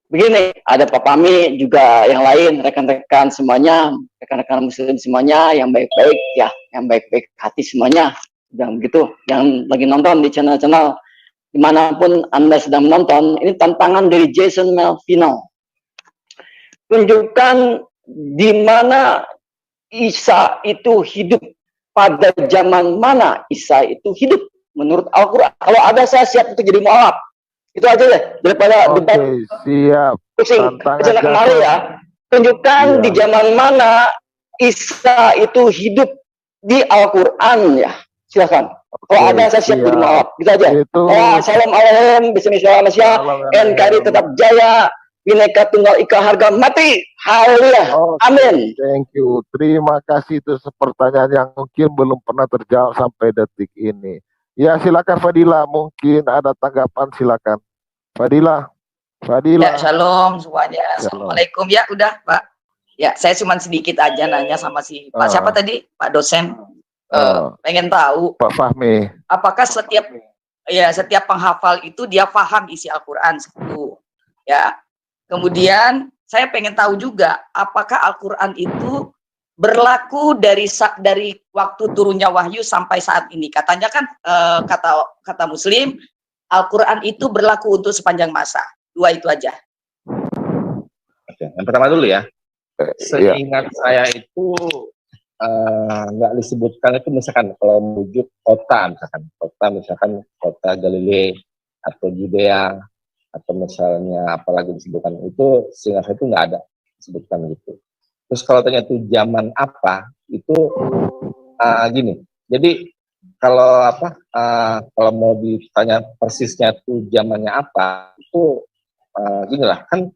Begini, ada Pak Pami juga yang lain, rekan-rekan semuanya, rekan-rekan muslim semuanya yang baik-baik ya, yang baik-baik hati semuanya. Yang begitu, yang lagi nonton di channel-channel dimanapun Anda sedang menonton, ini tantangan dari Jason Melvino. Tunjukkan di mana Isa itu hidup, pada zaman mana Isa itu hidup menurut Al-Quran. Kalau ada, saya siap untuk jadi mualaf. Itu aja deh, daripada debat siap. pusing kesana kemari ya. Tunjukkan di zaman mana Isa itu hidup di Al-Quran ya. Silakan. Kalau ada, saya siap jadi mualaf. Gitu aja. Assalamualaikum, bismillahirrahmanirrahim. NKRI tetap jaya. Bineka Tunggal Ika harga mati. Haleluya. Amin. Thank you. Terima kasih, itu pertanyaan yang mungkin belum pernah terjawab sampai detik ini. Ya, silakan Fadila, mungkin ada tanggapan, silakan. Fadila. Ya, shalom semuanya. Assalamualaikum. Ya, udah, Pak. Ya, saya cuma sedikit aja nanya sama si Pak siapa tadi? Pak dosen. Pengen tahu Pak Fahmi. Apakah setiap penghafal itu dia paham isi Al-Qur'an satu. Ya. Kemudian saya pengen tahu juga apakah Al-Qur'an itu berlaku dari waktu turunnya wahyu sampai saat ini. Katanya kan kata Muslim Al-Qur'an itu berlaku untuk sepanjang masa. Dua itu aja. Oke, yang pertama dulu ya. Seingat saya itu nggak disebutkan itu misalkan kalau menuju kota misalkan kota Galilea atau Judea atau misalnya apalagi disebutkan itu seingat saya itu nggak ada disebutkan gitu. Terus kalau tanya itu zaman apa itu gini. Jadi kalau kalau mau ditanya persisnya itu zamannya apa itu gini lah, kan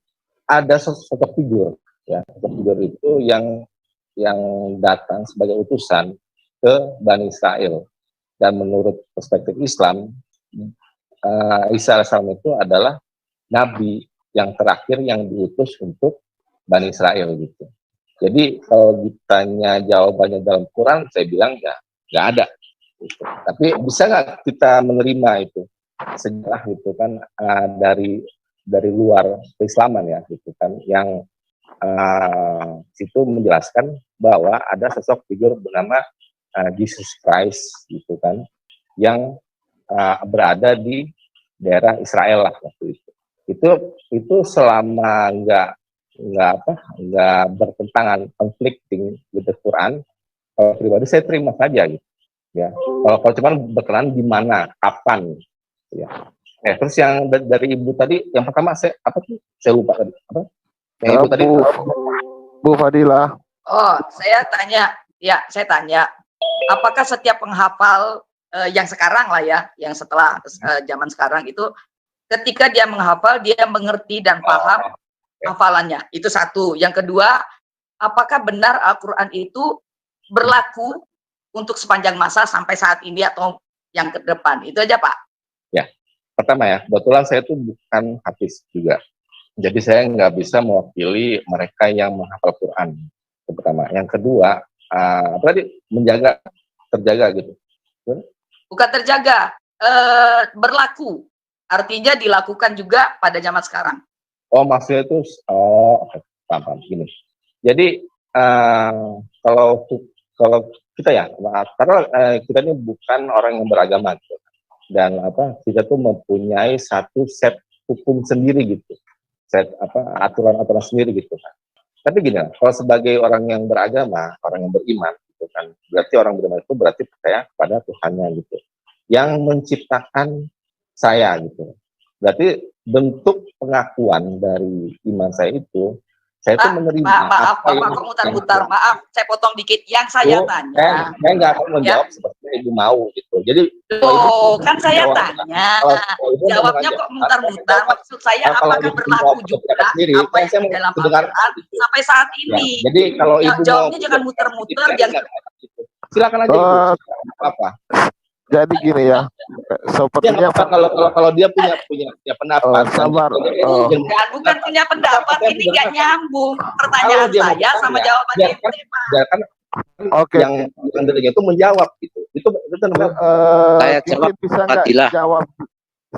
ada sosok figur ya, sosok figur itu yang datang sebagai utusan ke Bani Israel, dan menurut perspektif Islam Isa alaihissalam itu adalah nabi yang terakhir yang diutus untuk Bani Israel gitu. Jadi kalau ditanya jawabannya dalam Quran, saya bilang ya nggak ada gitu. Tapi bisa nggak kita menerima itu sejarah itu kan dari luar keislaman ya gitu kan, yang situ menjelaskan bahwa ada sosok figur bernama Jesus Christ gitu kan, yang berada di daerah Israel lah waktu itu. Itu selama nggak bertentangan, conflicting with the Quran, kalau pribadi saya terima saja gitu ya. Kalau cuman berkenan di mana, kapan ya. Terus yang dari ibu tadi, yang pertama saya lupa tadi apa? Yang ibu tadi Bu Fadila. Oh, saya tanya, apakah setiap penghafal yang sekarang lah ya, yang setelah zaman sekarang itu, ketika dia menghafal, dia mengerti dan paham hafalannya. Itu satu. Yang kedua, apakah benar Al-Quran itu berlaku untuk sepanjang masa sampai saat ini atau yang ke depan? Itu aja, Pak. Ya, pertama ya, kebetulan saya itu bukan hafiz juga. Jadi saya nggak bisa mewakili mereka yang menghafal Quran. Itu pertama. Yang kedua, terjaga gitu. Bukan terjaga, berlaku. Artinya dilakukan juga pada zaman sekarang. Oh, maksudnya itu, paham, gini. Jadi, kalau kita ya, karena kita ini bukan orang yang beragama gitu. Dan kita tuh mempunyai satu set hukum sendiri gitu, set aturan-aturan sendiri gitu kan. Tapi gini, kalau sebagai orang yang beragama, orang yang beriman gitu kan, berarti orang beriman itu berarti percaya kepada Tuhannya gitu, yang menciptakan saya gitu. Berarti bentuk pengakuan dari iman saya itu, saya itu menerima. Maaf, Bapak kok mutar-mutar. Maaf, saya potong dikit. Yang saya tanya. Saya nggak akan menjawab seperti Ibu mau gitu. Jadi, kan saya tanya. Jawabnya kok mutar-mutar. Maksud saya apakah berlaku juga apa yang di dalam Al-Quran sampai saat ini? Jadi kalau Ibu jawabnya jangan muter-muter. Silakan aja Ibu. Apa? Jadi gini ya, sepertinya kalau dia punya pendapat. Sabar. Bukan punya pendapat, ini nggak nyambung pertanyaan saya sama jawabannya. Oke. Yang itu menjawab gitu. Itu namanya. Saya jawab. Bisa nggak jawab?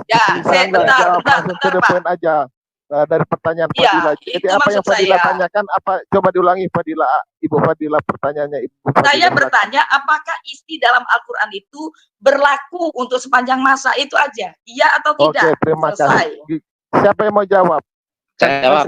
Ya, saya bentar, Pak. Aja. Dari pertanyaan Fadila. Jadi apa yang Fadila tanyakan, coba diulangi Fadila, Ibu Fadila, pertanyaannya Ibu Fadila. Saya bertanya apakah isi dalam Al-Quran itu berlaku untuk sepanjang masa, itu aja, iya atau tidak? Oke, terima kasih. Siapa yang mau jawab? Saya jawab.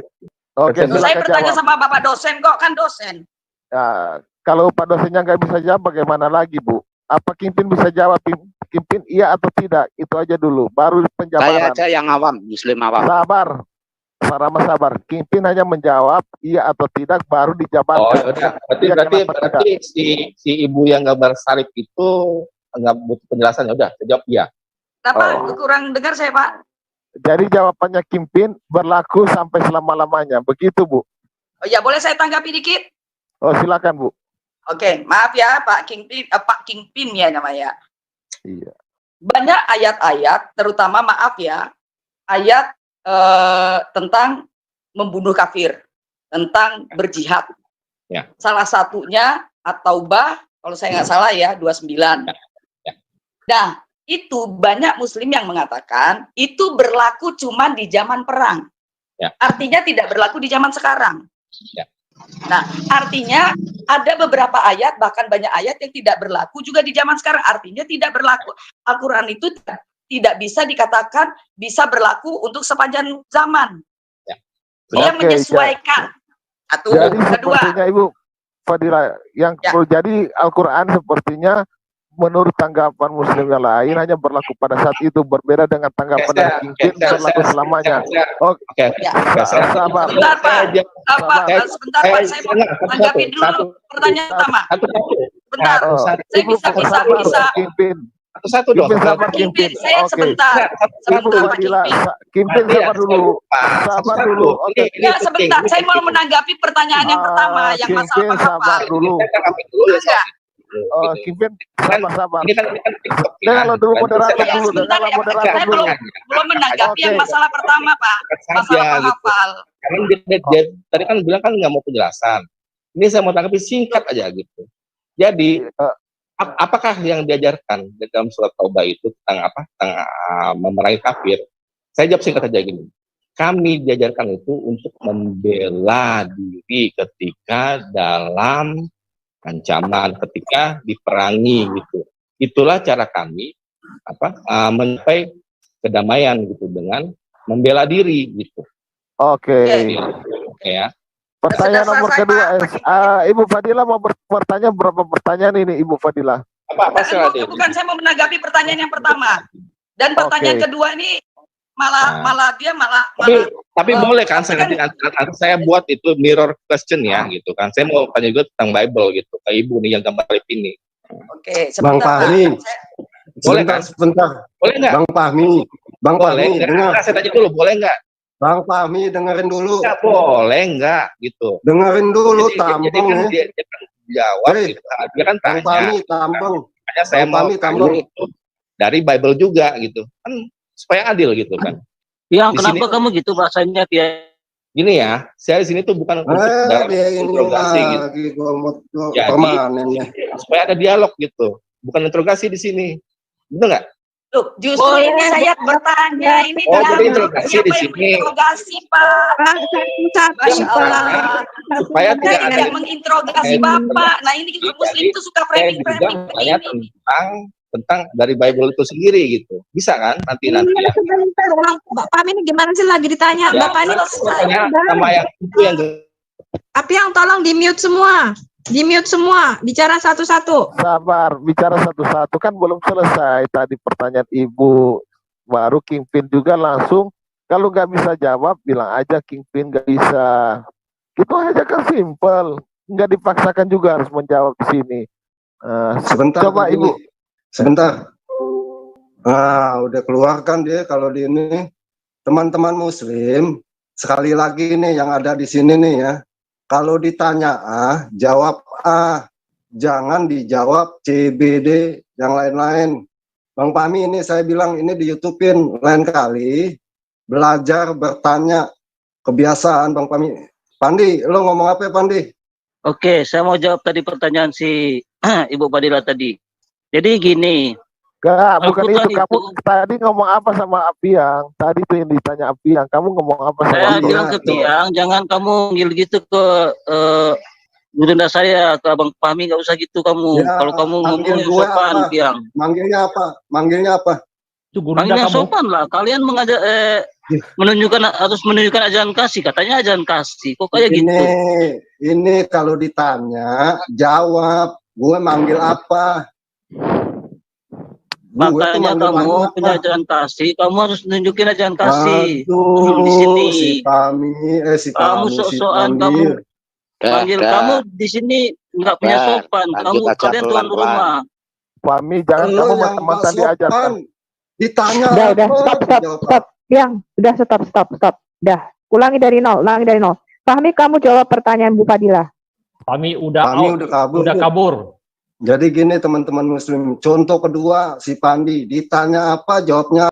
Oke, saya bertanya sama Bapak dosen kok, kan dosen. Ya, kalau Pak dosennya nggak bisa jawab, bagaimana lagi Bu? Apa Kimpin bisa jawab? Kimpin iya atau tidak? Itu aja dulu, baru penjabaran. Saya aja yang awam, Muslim awam. Sabar. Kimpin hanya menjawab iya atau tidak, baru dijabarkan. Oh, ya berarti si ibu yang gambar salib itu nggak butuh penjelasan, ya udah, jawab iya. Kenapa? Kurang dengar saya, Pak. Jadi jawabannya Kimpin berlaku sampai selama-lamanya, begitu Bu? Oh ya, boleh saya tanggapi dikit? Oh, silakan Bu. Oke, maaf ya Pak Kingpin ya namanya. Iya. Banyak ayat-ayat, terutama maaf ya, ayat tentang membunuh kafir, tentang berjihad. Ya. Salah satunya At-Taubah, kalau saya nggak salah ya, 29. Ya. Nah, itu banyak muslim yang mengatakan itu berlaku cuma di zaman perang. Ya. Artinya tidak berlaku di zaman sekarang. Ya. Nah, artinya ada beberapa ayat, bahkan banyak ayat yang tidak berlaku juga di zaman sekarang. Artinya tidak berlaku. Al-Quran itu tidak bisa dikatakan bisa berlaku untuk sepanjang zaman. Ya. Dia menyesuaikan. Satu, jadi kedua. Sepertinya Ibu Fadila, yang perlu jadi Al-Quran sepertinya menurut tanggapan muslim yang lain hanya berlaku pada saat itu, berbeda dengan tanggapan dari Kimpin berlaku selamanya. Oke. Sabar. Sebentar Pak, saya mau tanggapi dulu pertanyaan pertama. Bentar, saya bisa. Satu dong. Kimpin, saya sebentar Pak Kimpin, sabar dulu. Oke. Ya, sebentar, saya mau menanggapi pertanyaan yang pertama, yang masalah sabar dulu. Kimpin, sabar. Kalau dulu moderator dulu. Saya belum menanggapi yang masalah pertama, Pak. Masalah penghafal. Karena dia tadi kan bilang kan nggak mau penjelasan. Ini saya mau tanggapi singkat aja gitu. Jadi apakah yang diajarkan di dalam surat Taubah itu tentang apa? Tentang memerangi kafir? Saya jawab singkat aja gini. Kami diajarkan itu untuk membela diri ketika dalam ancaman, ketika diperangi gitu. Itulah cara kami mencapai kedamaian gitu dengan membela diri gitu. Oke. Ya. Pertanyaan nomor kedua, Ibu Fadila mau bertanya berapa pertanyaan ini, Ibu Fadila? Bukan, saya mau menanggapi pertanyaan yang pertama. Dan pertanyaan kedua ini malah tapi boleh kan saya buat itu mirror question ya gitu kan. Saya mau tanya juga tentang Bible gitu ke Ibu nih yang gambar ini. Oke, Bang Fahmi. Boleh kan? Sebentar. Boleh nggak? Bang Fahmi, dengar. Saya tanya dulu, boleh nggak? Bang Fahmi, dengerin dulu. Nggak boleh nggak gitu. Dengerin dulu, tampung kan dia kan jawab gitu. Dia kan tanya. Bang Fahmi, tampung. Makanya saya mau itu dari Bible juga gitu. Kan supaya adil gitu kan. Yang kenapa kamu gitu bahasanya, Pia? Gini ya, saya di sini tuh bukan untuk interogasi gitu. Jadi, supaya ada dialog gitu. Bukan interogasi di sini. Betul nggak? Loh, justru ini saya bertanya, ini jadi interogasi di sini. Interogasi, Pak. Masya Allah. supaya tidak ada menginterogasi Bapak. Nah, ini kita Muslim itu suka saya juga framing-framing bertanya begini. tentang dari Bible itu sendiri gitu. Bisa kan nanti ya. Bapak ini gimana sih lagi ditanya? Ya, Bapak ini sama yang itu yang tapi yang tolong di-mute semua. Di-mute semua, bicara satu-satu. Sabar, bicara satu-satu kan belum selesai tadi pertanyaan Ibu. Baru Kingpin juga langsung, kalau nggak bisa jawab, bilang aja Kingpin nggak bisa. Itu aja kan simple, nggak dipaksakan juga harus menjawab di sini. Sebentar, coba Ibu. Sebentar. Nah, udah keluarkan dia kalau di ini. Teman-teman Muslim, sekali lagi nih yang ada di sini nih ya. Kalau ditanya A, jawab A. Jangan dijawab C, B, D, yang lain-lain. Bang Fahmi ini saya bilang ini di YouTube-in lain kali. Belajar bertanya. Kebiasaan Bang Fahmi. Pandi, lo ngomong apa ya Pandi? Oke, saya mau jawab tadi pertanyaan si Ibu Fadila tadi. Jadi gini. Enggak, bukan itu. Kamu tadi ngomong apa sama Apiang? Tadi tuh yang ditanya Apiang. Kamu ngomong apa sama Saya Apiang? bilang ke Piang, jangan kamu ngil gitu ke Gurunda saya, ke Abang Fahmi, nggak usah gitu kamu. Ya, kalau kamu ngomong yang gue sopan, apa? Piang. Manggilnya apa? Manggilnya apa? Manggil yang sopan lah. Kalian mengajak harus menunjukkan ajaran kasih. Katanya ajaran kasih. Kok kayak gitu? Ini kalau ditanya, jawab. Gue manggil apa? Makanya kamu punya ajaran kasih, kamu harus nunjukin ajaran kasih. Di sini. Kamu sok-sokan kamu. Panggil kamu di sini nggak punya sopan. Kalian tuan rumah. Fahmi, jangan kamu teman tadi ajarkan. Ditanya. Udah, stop. Yang, udah stop. Udah, ulangi dari nol. Fahmi, kamu jawab pertanyaan Bu Fadila. Fahmi udah kabur. Jadi gini teman-teman Muslim, contoh kedua si Pandi ditanya apa jawabnya